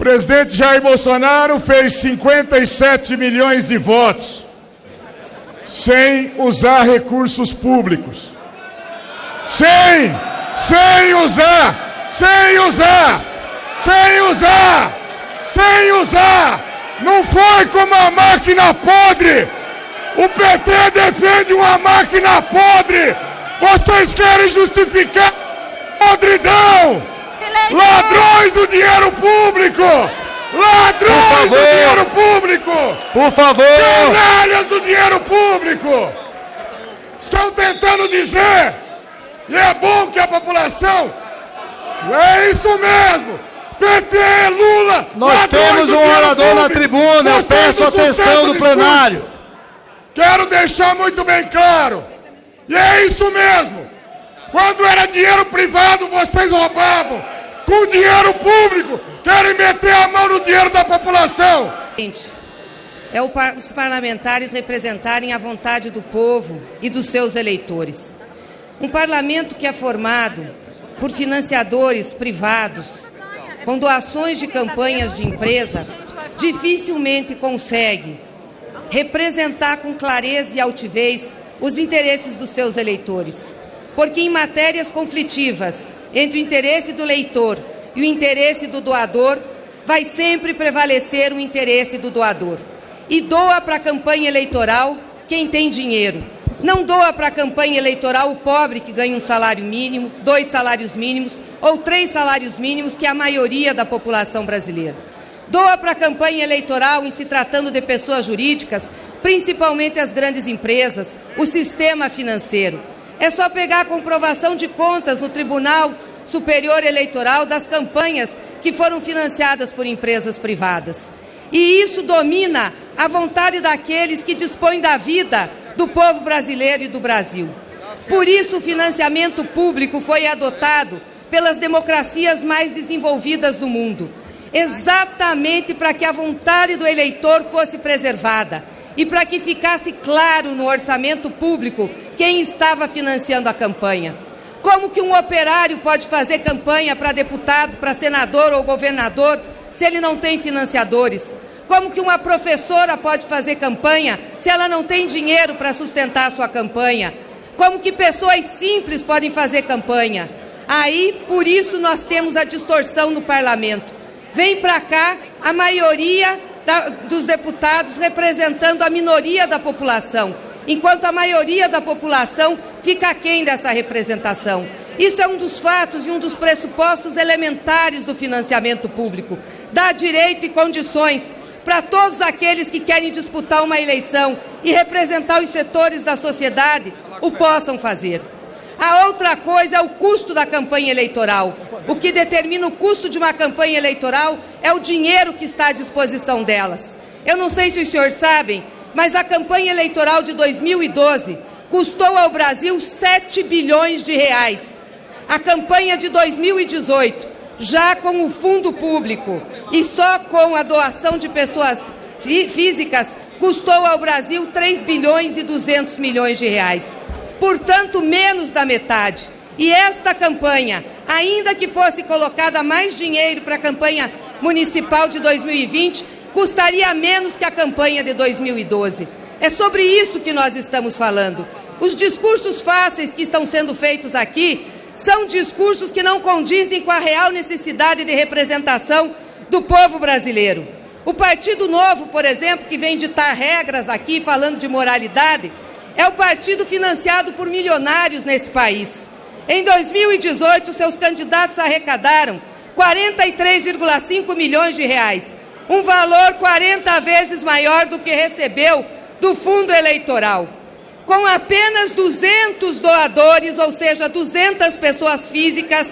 presidente Jair Bolsonaro fez 57 milhões de votos sem usar recursos públicos. Sem usar. Não foi com uma máquina podre. O PT defende uma máquina podre. Vocês querem justificar a podridão. Ladrões do dinheiro público. Ladrões do dinheiro público. Por favor. Canalhas do dinheiro público. Estão tentando dizer, e é bom que a população... É isso mesmo. PT, Lula... Nós temos um orador na tribuna, eu peço atenção do plenário. Quero deixar muito bem claro. E é isso mesmo. Quando era dinheiro privado, vocês roubavam. Com dinheiro público, querem meter a mão no dinheiro da população. É os parlamentares representarem a vontade do povo e dos seus eleitores. Um parlamento que é formado por financiadores privados, com doações de campanhas de empresa, dificilmente consegue representar com clareza e altivez os interesses dos seus eleitores. Porque em matérias conflitivas entre o interesse do eleitor e o interesse do doador, vai sempre prevalecer o interesse do doador. E doa para a campanha eleitoral quem tem dinheiro. Não doa para a campanha eleitoral o pobre que ganha um salário mínimo, 2 salários mínimos ou 3 salários mínimos, que é a maioria da população brasileira. Doa para a campanha eleitoral, em se tratando de pessoas jurídicas, principalmente as grandes empresas, o sistema financeiro. É só pegar a comprovação de contas no Tribunal Superior Eleitoral das campanhas que foram financiadas por empresas privadas. E isso domina a vontade daqueles que dispõem da vida do povo brasileiro e do Brasil. Por isso o financiamento público foi adotado pelas democracias mais desenvolvidas do mundo, exatamente para que a vontade do eleitor fosse preservada e para que ficasse claro no orçamento público quem estava financiando a campanha. Como que um operário pode fazer campanha para deputado, para senador ou governador, se ele não tem financiadores? Como que uma professora pode fazer campanha se ela não tem dinheiro para sustentar a sua campanha? Como que pessoas simples podem fazer campanha? Aí, por isso, nós temos a distorção no parlamento. Vem para cá a maioria dos deputados representando a minoria da população, enquanto a maioria da população fica aquém dessa representação. Isso é um dos fatos e um dos pressupostos elementares do financiamento público. Dá direito e condições para todos aqueles que querem disputar uma eleição e representar os setores da sociedade o possam fazer. A outra coisa é o custo da campanha eleitoral. O que determina o custo de uma campanha eleitoral é o dinheiro que está à disposição delas. Eu não sei se os senhores sabem, mas a campanha eleitoral de 2012 custou ao Brasil 7 bilhões de reais. A campanha de 2018, já com o fundo público e só com a doação de pessoas físicas, custou ao Brasil 3 bilhões e 200 milhões de reais. Portanto, menos da metade. E esta campanha, ainda que fosse colocada mais dinheiro para a campanha municipal de 2020, custaria menos que a campanha de 2012. É sobre isso que nós estamos falando. Os discursos fáceis que estão sendo feitos aqui são discursos que não condizem com a real necessidade de representação do povo brasileiro. O Partido Novo, por exemplo, que vem ditar regras aqui, falando de moralidade, é o partido financiado por milionários nesse país. Em 2018, seus candidatos arrecadaram 43,5 milhões de reais, um valor 40 vezes maior do que recebeu do fundo eleitoral. Com apenas 200 doadores, ou seja, 200 pessoas físicas,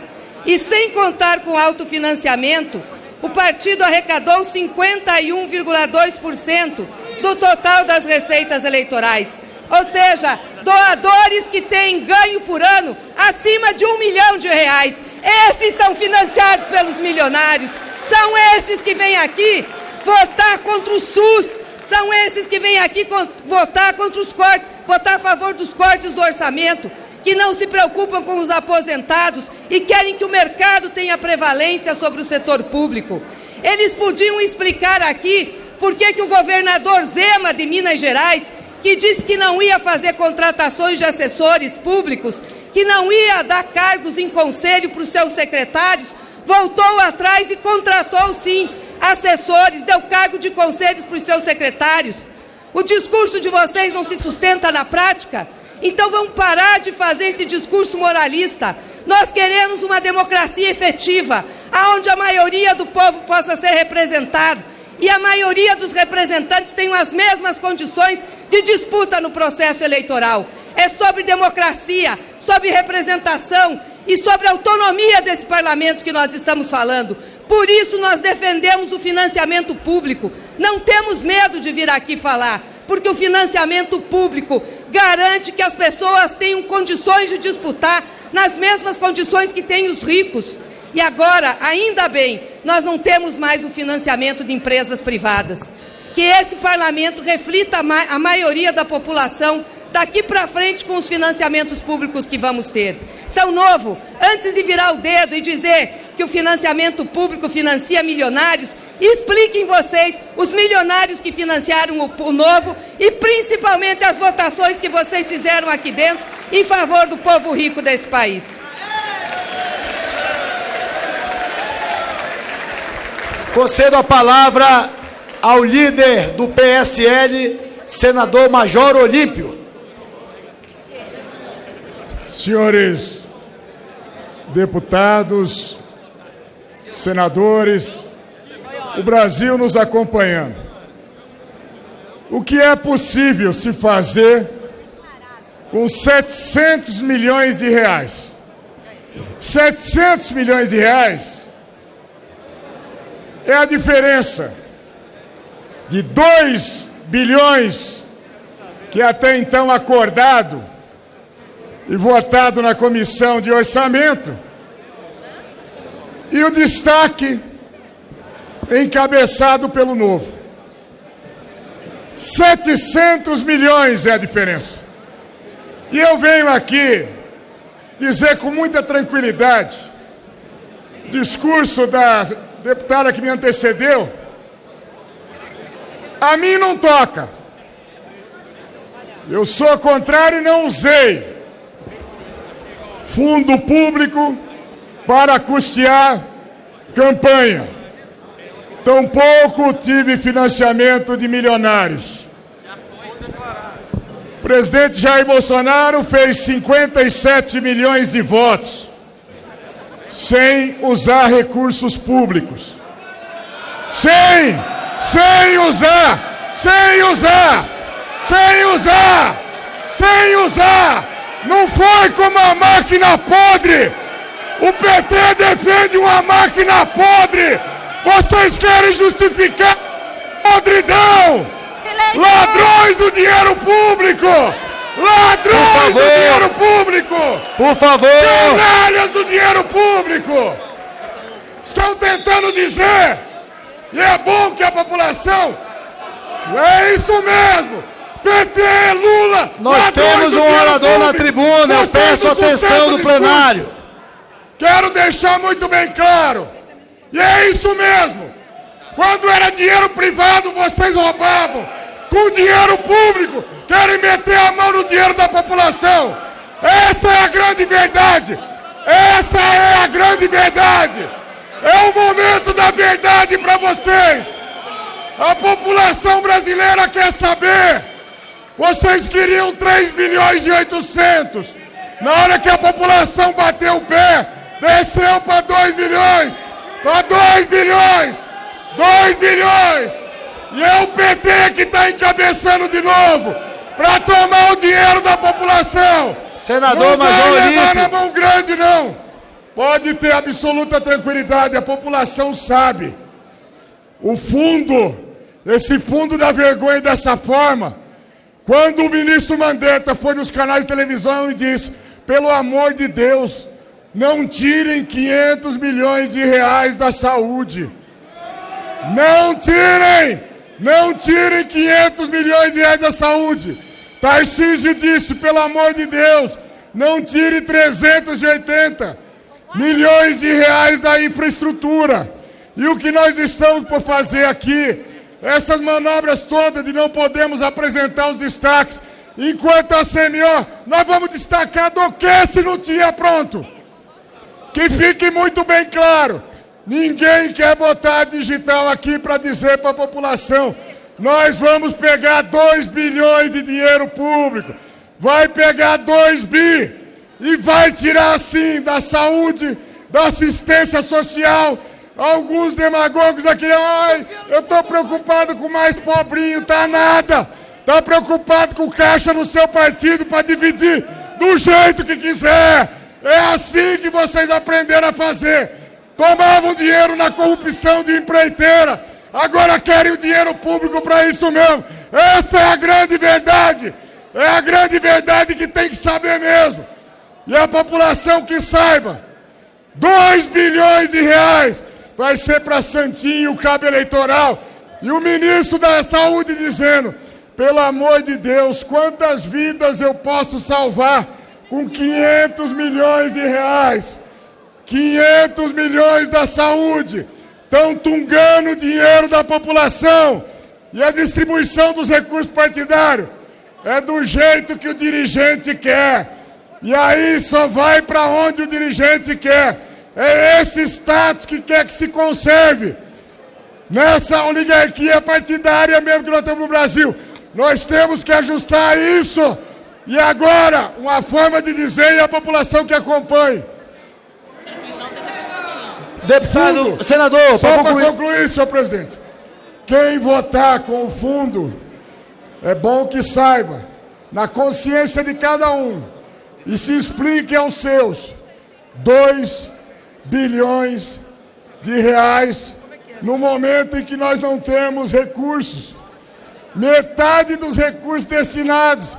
e sem contar com autofinanciamento, o partido arrecadou 51,2% do total das receitas eleitorais. Ou seja, doadores que têm ganho por ano acima de 1 milhão de reais. Esses são financiados pelos milionários. São esses que vêm aqui votar contra o SUS. São esses que vêm aqui votar contra os cortes, votar a favor dos cortes do orçamento, que não se preocupam com os aposentados e querem que o mercado tenha prevalência sobre o setor público. Eles podiam explicar aqui por que o governador Zema de Minas Gerais, que disse que não ia fazer contratações de assessores públicos, que não ia dar cargos em conselho para os seus secretários, voltou atrás e contratou, sim, assessores, deu cargo de conselhos para os seus secretários. O discurso de vocês não se sustenta na prática? Então vamos parar de fazer esse discurso moralista. Nós queremos uma democracia efetiva, onde a maioria do povo possa ser representado e a maioria dos representantes tenham as mesmas condições de disputa no processo eleitoral. É sobre democracia, sobre representação e sobre autonomia desse parlamento que nós estamos falando. Por isso nós defendemos o financiamento público. Não temos medo de vir aqui falar, porque o financiamento público garante que as pessoas tenham condições de disputar nas mesmas condições que têm os ricos. E agora, ainda bem, nós não temos mais o financiamento de empresas privadas. Que esse parlamento reflita a maioria da população daqui para frente com os financiamentos públicos que vamos ter. Então, Novo, antes de virar o dedo e dizer que o financiamento público financia milionários, expliquem vocês os milionários que financiaram o Novo e principalmente as votações que vocês fizeram aqui dentro em favor do povo rico desse país. Concedo a palavra ao líder do PSL, senador Major Olímpio. Senhores deputados, senadores, o Brasil nos acompanhando. O que é possível se fazer com 700 milhões de reais? 700 milhões de reais é a diferença de 2 bilhões que até então acordado e votado na Comissão de Orçamento, e o destaque encabeçado pelo Novo. 700 milhões é a diferença. E eu venho aqui dizer com muita tranquilidade, discurso da deputada que me antecedeu, a mim não toca. Eu sou contrário e não usei fundo público para custear campanha. Tampouco tive financiamento de milionários. O presidente Jair Bolsonaro fez 57 milhões de votos sem usar recursos públicos. Sem usar. Não foi com uma máquina podre. O PT defende uma máquina podre. Vocês querem justificar podridão. Ladrões do dinheiro público. Ladrões do dinheiro público. Por favor. Canalhas do dinheiro público. Estão tentando dizer, e é bom que a população... É isso mesmo. PT, Lula... Nós temos um orador na tribuna, eu peço atenção do plenário. Quero deixar muito bem claro, e é isso mesmo. Quando era dinheiro privado, vocês roubavam. Com dinheiro público, querem meter a mão no dinheiro da população. Essa é a grande verdade. Essa é a grande verdade. É o momento da verdade para vocês. A população brasileira quer saber. Vocês queriam 3 bilhões e 800. Na hora que a população bateu o pé, desceu para 2 bilhões. Para 2 bilhões. 2 bilhões. E é o PT que está encabeçando de novo para tomar o dinheiro da população. Senador Major Olímpio. Não vai levar na mão grande, não. Pode ter absoluta tranquilidade, a população sabe. O fundo, esse fundo da vergonha dessa forma, quando o ministro Mandetta foi nos canais de televisão e disse, pelo amor de Deus, não tirem 500 milhões de reais da saúde. Não tirem 500 milhões de reais da saúde. Tarcísio disse, pelo amor de Deus, não tire 380 milhões de reais da infraestrutura. E o que nós estamos por fazer aqui, essas manobras todas de não podemos apresentar os destaques, enquanto a CMO, nós vamos destacar do que se não tinha pronto? Que fique muito bem claro, ninguém quer botar a digital aqui para dizer para a população, nós vamos pegar 2 bilhões de dinheiro público, vai pegar 2 bi e vai tirar assim da saúde, da assistência social. Alguns demagogos aqui, ai, eu estou preocupado com o mais pobrinho, tá nada. Está preocupado com o caixa no seu partido para dividir do jeito que quiser. É assim que vocês aprenderam a fazer. Tomavam dinheiro na corrupção de empreiteira. Agora querem o dinheiro público para isso mesmo. Essa é a grande verdade. É a grande verdade que tem que saber mesmo. E a população que saiba. 2 bilhões de reais vai ser para Santinho o cabo eleitoral. E o ministro da Saúde dizendo, pelo amor de Deus, quantas vidas eu posso salvar com 500 milhões de reais? 500 milhões da saúde. Estão tungando o dinheiro da população. E a distribuição dos recursos partidários é do jeito que o dirigente quer. E aí só vai para onde o dirigente quer. É esse status que quer que se conserve. Nessa oligarquia partidária mesmo que nós temos no Brasil. Nós temos que ajustar isso. E agora, uma forma de dizer e a população que acompanhe. Deputado, fundo, senador, só para concluir, senhor presidente. Quem votar com o fundo, é bom que saiba, na consciência de cada um, e se explique aos seus, 2 bilhões de reais, no momento em que nós não temos recursos. Metade dos recursos destinados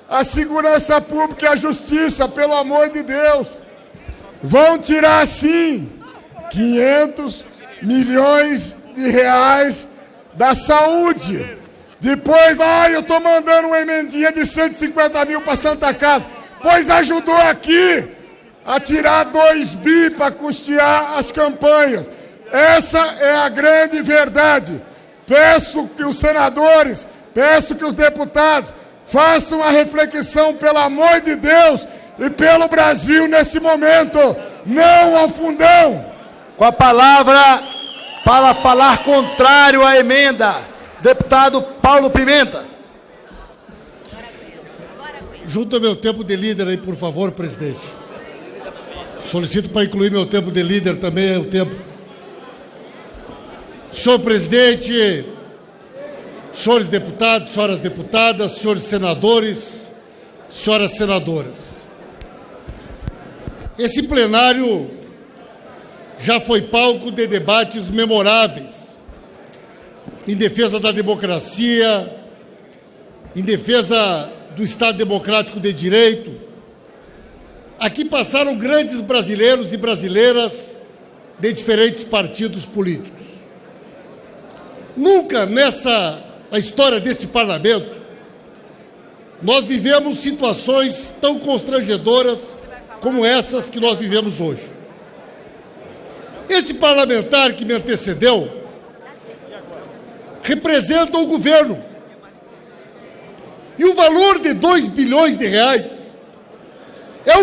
à segurança pública e à justiça, pelo amor de Deus. Vão tirar, sim, 500 milhões de reais da saúde. Depois, eu estou mandando uma emendinha de 150 mil para Santa Casa. Pois ajudou aqui a tirar 2 bi para custear as campanhas. Essa é a grande verdade. Peço que os senadores, peço que os deputados façam a reflexão, pelo amor de Deus, e pelo Brasil nesse momento. Não ao fundão. Com a palavra, para falar contrário à emenda, deputado Paulo Pimenta. Junta meu tempo de líder aí, por favor, presidente. Solicito para incluir meu tempo de líder também, o tempo. Senhor presidente, senhores deputados, senhoras deputadas, senhores senadores, senhoras senadoras. Esse plenário já foi palco de debates memoráveis em defesa da democracia, em defesa do Estado Democrático de Direito. Aqui passaram grandes brasileiros e brasileiras de diferentes partidos políticos. Nunca na história deste parlamento, nós vivemos situações tão constrangedoras como essas que nós vivemos hoje. Este parlamentar que me antecedeu representa o governo. E o valor de 2 bilhões de reais é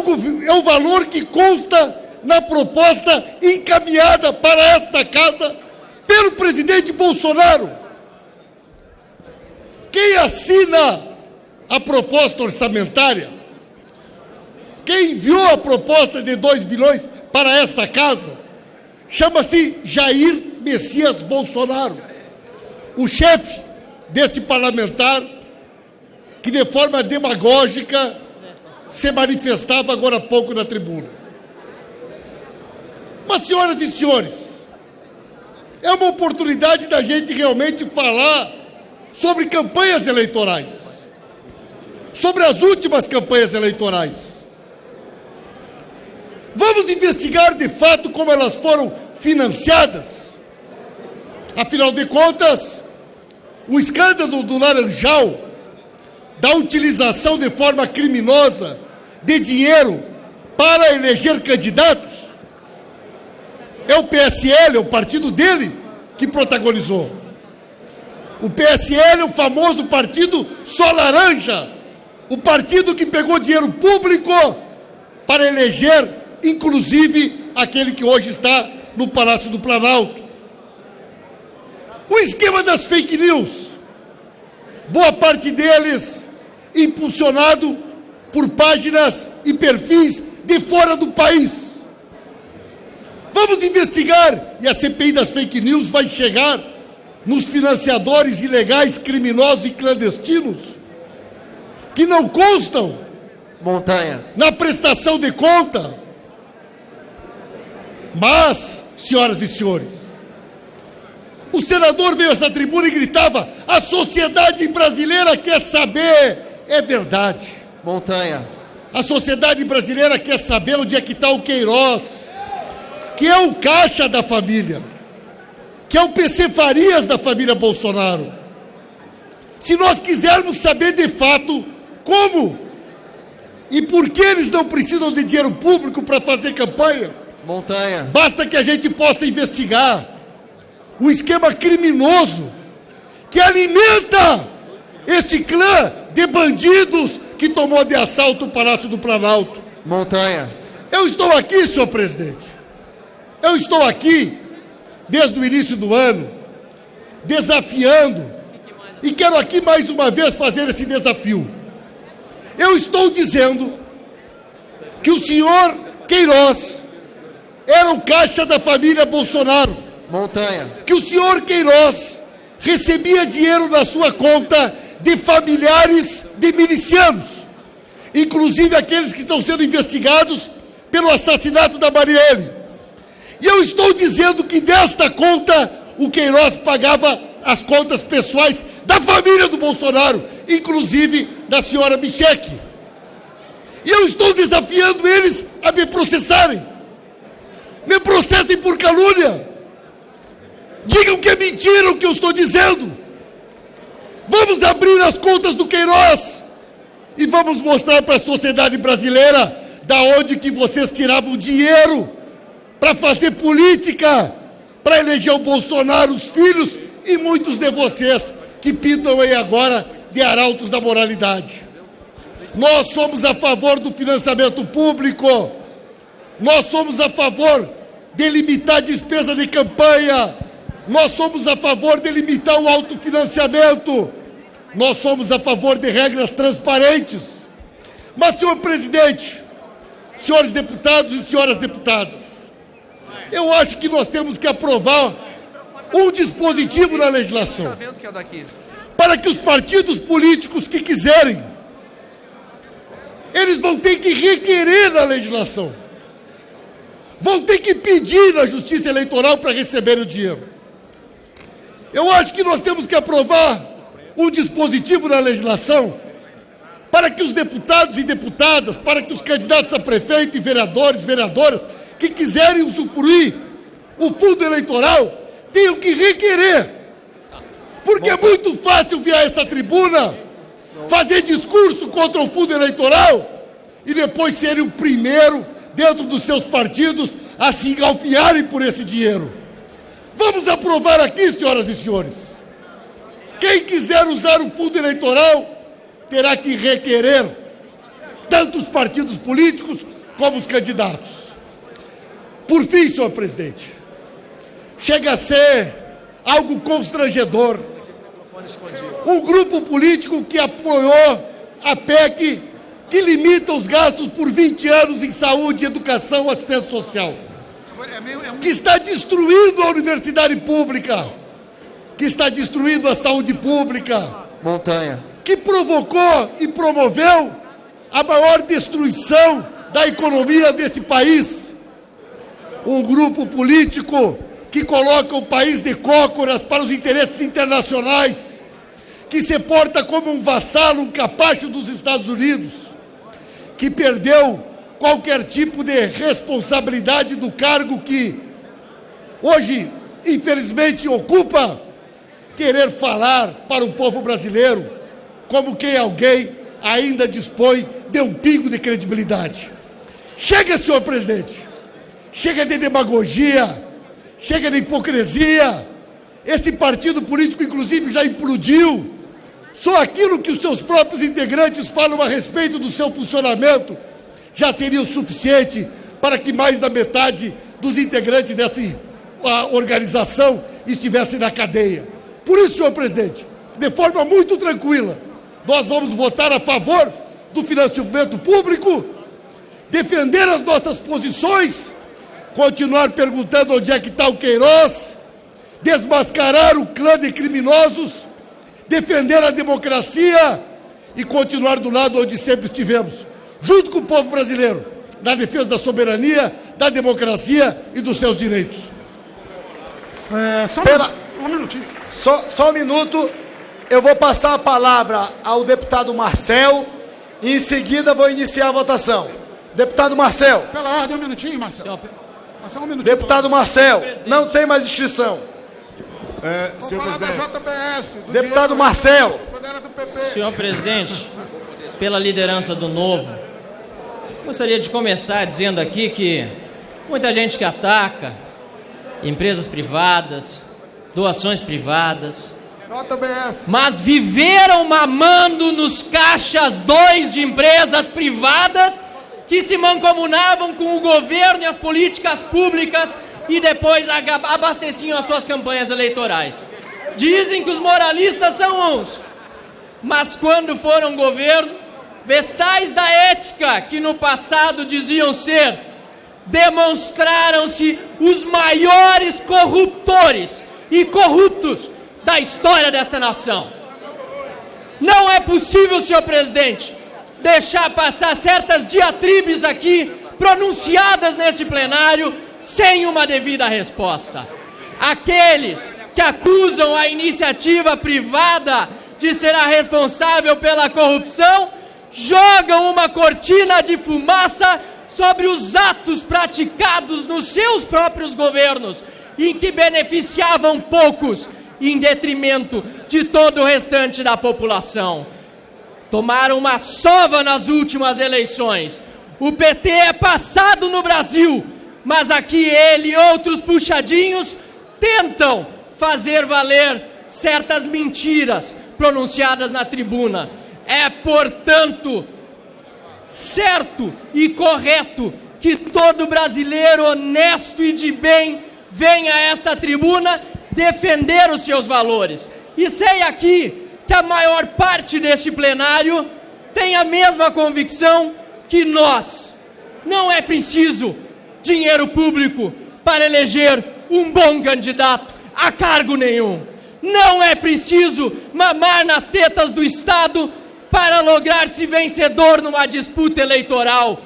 o valor que consta na proposta encaminhada para esta casa pelo presidente Bolsonaro. Quem assina a proposta orçamentária, quem enviou a proposta de 2 bilhões para esta casa, chama-se Jair Messias Bolsonaro, o chefe deste parlamentar que de forma demagógica se manifestava agora há pouco na tribuna. Mas, senhoras e senhores, é uma oportunidade da gente realmente falar sobre campanhas eleitorais, sobre as últimas campanhas eleitorais. Vamos investigar de fato como elas foram financiadas. Afinal de contas, o escândalo do Laranjal, da utilização de forma criminosa de dinheiro para eleger candidatos, é o PSL, é o partido dele, que protagonizou. O PSL é o famoso partido só laranja, o partido que pegou dinheiro público para eleger, inclusive, aquele que hoje está no Palácio do Planalto. O esquema das fake news, boa parte deles impulsionado por páginas e perfis de fora do país. Vamos investigar, e a CPI das fake news vai chegar nos financiadores ilegais, criminosos e clandestinos, que não constam na prestação de conta. Mas, senhoras e senhores, o senador veio a essa tribuna e gritava: a sociedade brasileira quer saber. É verdade. A sociedade brasileira quer saber onde é que está o Queiroz, que é o caixa da família, que é o PC Farias da família Bolsonaro. Se nós quisermos saber de fato como e por que eles não precisam de dinheiro público para fazer campanha, basta que a gente possa investigar o esquema criminoso que alimenta este clã de bandidos que tomou de assalto o Palácio do Planalto. Eu estou aqui, senhor presidente. Eu estou aqui desde o início do ano, desafiando, e quero aqui mais uma vez fazer esse desafio. Eu estou dizendo que o senhor Queiroz era o caixa da família Bolsonaro. Que o senhor Queiroz recebia dinheiro na sua conta de familiares de milicianos, inclusive aqueles que estão sendo investigados pelo assassinato da Marielle. E eu estou dizendo que desta conta o Queiroz pagava as contas pessoais da família do Bolsonaro, inclusive da senhora Michele. E eu estou desafiando eles a me processarem. Me processem por calúnia. Digam que é mentira o que eu estou dizendo. Vamos abrir as contas do Queiroz e vamos mostrar para a sociedade brasileira da onde que vocês tiravam dinheiro para fazer política, para eleger o Bolsonaro, os filhos e muitos de vocês que pintam aí agora de arautos da moralidade. Nós somos a favor do financiamento público, nós somos a favor de limitar a despesa de campanha, nós somos a favor de limitar o autofinanciamento, nós somos a favor de regras transparentes. Mas, senhor presidente, senhores deputados e senhoras deputadas, eu acho que nós temos que aprovar um dispositivo na legislação para que os partidos políticos que quiserem, eles vão ter que requerer na legislação, vão ter que pedir na Justiça Eleitoral para receber o dinheiro. Eu acho que nós temos que aprovar um dispositivo na legislação para que os deputados e deputadas, para que os candidatos a prefeito e vereadores, vereadoras, que quiserem usufruir o fundo eleitoral, tenham que requerer. Porque é muito fácil vir a essa tribuna, fazer discurso contra o fundo eleitoral e depois serem o primeiro, dentro dos seus partidos, a se engalfinharem por esse dinheiro. Vamos aprovar aqui, senhoras e senhores. Quem quiser usar o fundo eleitoral terá que requerer, tanto os partidos políticos como os candidatos. Por fim, senhor presidente, chega a ser algo constrangedor um grupo político que apoiou a PEC que limita os gastos por 20 anos em saúde, educação, assistência social, que está destruindo a universidade pública, que está destruindo a saúde pública, que provocou e promoveu a maior destruição da economia deste país. Um grupo político que coloca o país de cócoras para os interesses internacionais, que se porta como um vassalo, um capacho dos Estados Unidos, que perdeu qualquer tipo de responsabilidade do cargo que hoje, infelizmente, ocupa, querer falar para o povo brasileiro como quem alguém ainda dispõe de um pingo de credibilidade. Chega, senhor presidente, chega de demagogia, Chega de hipocrisia. Esse partido político, inclusive, já implodiu. Só aquilo que os seus próprios integrantes falam a respeito do seu funcionamento já seria o suficiente para que mais da metade dos integrantes dessa organização estivessem na cadeia. Por isso, senhor presidente, de forma muito tranquila, nós vamos votar a favor do financiamento público, defender as nossas posições, continuar perguntando onde é que está o Queiroz, desmascarar o clã de criminosos, defender a democracia e continuar do lado onde sempre estivemos, junto com o povo brasileiro, na defesa da soberania, da democracia e dos seus direitos. Um minutinho. Só um minuto, eu vou passar a palavra ao deputado Marcel e em seguida vou iniciar a votação. Deputado Marcel. Pela ordem, um minutinho, Marcel. Marcel, um minutinho. Deputado Marcel, não tem mais inscrição. Senhor presidente. Deputado Marcel. Senhor presidente, pela liderança do Novo, gostaria de começar dizendo aqui que muita gente que ataca empresas privadas, doações privadas, mas viveram mamando nos caixas 2 de empresas privadas que se mancomunavam com o governo e as políticas públicas e depois abasteciam as suas campanhas eleitorais. Dizem que os moralistas são uns, mas quando foram governo, vestais da ética que no passado diziam ser, demonstraram-se os maiores corruptores e corruptos da história desta nação. Não é possível, senhor presidente, deixar passar certas diatribes aqui, pronunciadas neste plenário, sem uma devida resposta. Aqueles que acusam a iniciativa privada de ser a responsável pela corrupção, jogam uma cortina de fumaça sobre os atos praticados nos seus próprios governos, em que beneficiavam poucos, em detrimento de todo o restante da população. Tomaram uma sova nas últimas eleições. O PT é passado no Brasil, mas aqui ele e outros puxadinhos tentam fazer valer certas mentiras pronunciadas na tribuna. É, portanto, certo e correto que todo brasileiro honesto e de bem venha a esta tribuna defender os seus valores. E sei aqui que a maior parte deste plenário tem a mesma convicção que nós. Não é preciso dinheiro público para eleger um bom candidato a cargo nenhum. Não é preciso mamar nas tetas do Estado para lograr-se vencedor numa disputa eleitoral.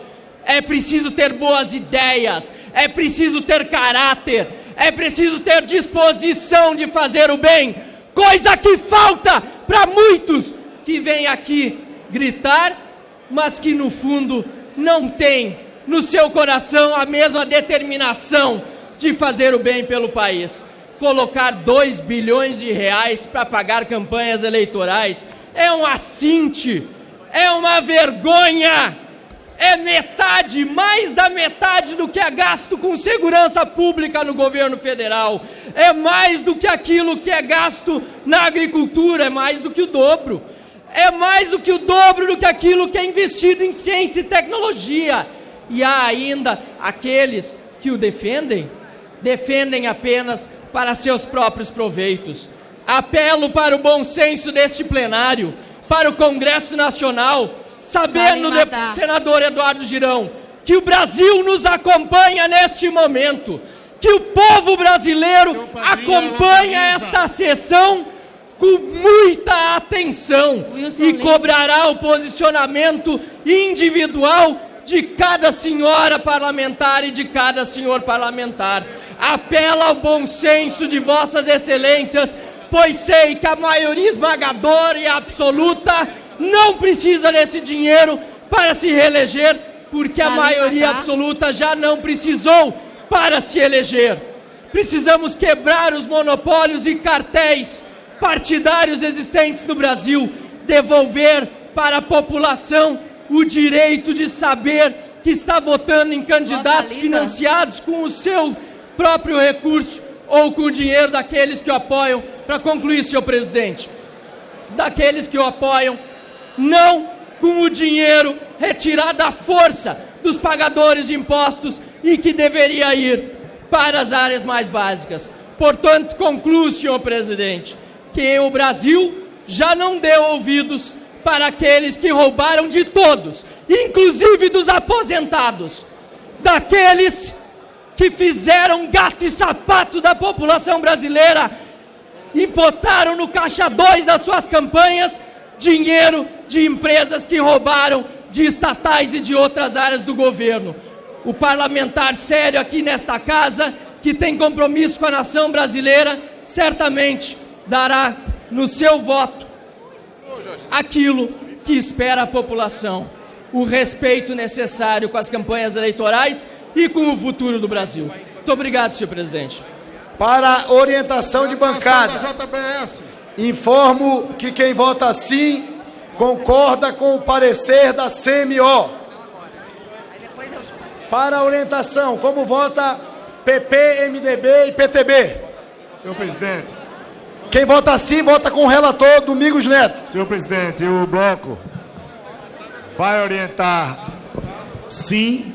É preciso ter boas ideias, é preciso ter caráter, é preciso ter disposição de fazer o bem, coisa que falta para muitos que vêm aqui gritar, mas que no fundo não têm no seu coração a mesma determinação de fazer o bem pelo país. Colocar 2 bilhões de reais para pagar campanhas eleitorais é um assinte, é uma vergonha, é metade, mais da metade do que é gasto com segurança pública no governo federal, é mais do que aquilo que é gasto na agricultura, é mais do que o dobro, é mais do que o dobro do que aquilo que é investido em ciência e tecnologia. E há ainda aqueles que o defendem apenas para seus próprios proveitos. Apelo para o bom senso deste plenário, para o Congresso Nacional, sabendo, senador Eduardo Girão, que o Brasil nos acompanha neste momento, que o povo brasileiro acompanha esta sessão com muita atenção e cobrará o posicionamento individual de cada senhora parlamentar e de cada senhor parlamentar. Apela ao bom senso de vossas excelências, pois sei que a maioria esmagadora e absoluta não precisa desse dinheiro para se reeleger, porque a maioria absoluta já não precisou para se eleger. Precisamos quebrar os monopólios e cartéis partidários existentes no Brasil, devolver para a população o direito de saber que está votando em candidatos financiados com o seu próprio recurso ou com o dinheiro daqueles que o apoiam. Para concluir, senhor presidente, daqueles que o apoiam, não com o dinheiro retirado à força dos pagadores de impostos e que deveria ir para as áreas mais básicas. Portanto, concluo, senhor presidente, que o Brasil já não deu ouvidos para aqueles que roubaram de todos, inclusive dos aposentados, daqueles que fizeram gato e sapato da população brasileira e botaram no caixa 2 das suas campanhas dinheiro de empresas que roubaram de estatais e de outras áreas do governo. O parlamentar sério aqui nesta casa, que tem compromisso com a nação brasileira, certamente dará no seu voto aquilo que espera a população, o respeito necessário com as campanhas eleitorais e com o futuro do Brasil. Muito obrigado, senhor presidente. Para orientação de bancada, informo que quem vota sim concorda com o parecer da CMO. Para orientação, como vota PP, MDB e PTB? Senhor presidente. Quem vota sim, vota com o relator Domingos Neto. Senhor presidente, o bloco vai orientar sim